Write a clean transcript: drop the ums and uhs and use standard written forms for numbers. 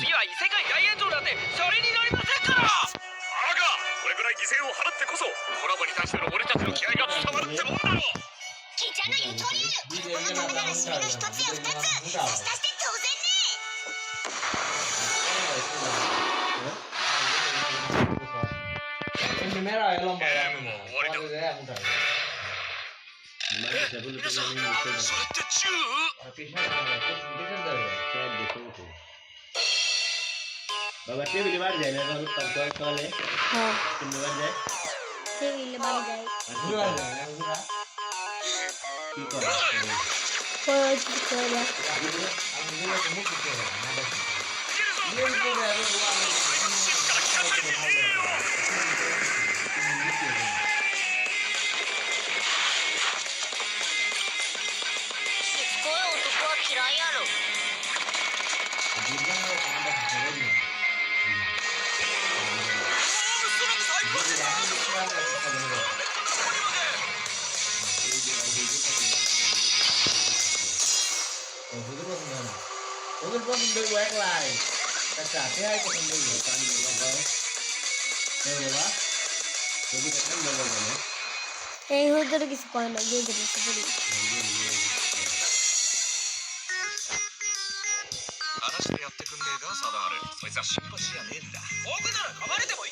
次は異世界大炎上なんてそれになりませんから。バカ、これぐらい犠牲を払ってこそコラボに対しての俺たちの気合が伝わるってもんだろ。キちゃんの言う通りこのためなら締めの一つや二つ差し足して当然ね。Primero es lo más 終わりだ。それってチュー？ बाबा ते बिल बाहर जाए ना तो कंट्रोल कॉल है हां कितने बार जाए से बिल बाहर जाए पूरा पूरा ठीक है कोई कोई बात Nosotros vamos a ver live. Tất cả thế hai của mình đều toàn đều là với. Đây là đó. Tôi biết là nó là rồi. ए उधर किसी को ना ये इधर से बड़ी 話してやってくんねえか、サダール。そいつは新橋じゃねえんだ。僕なら噛まれても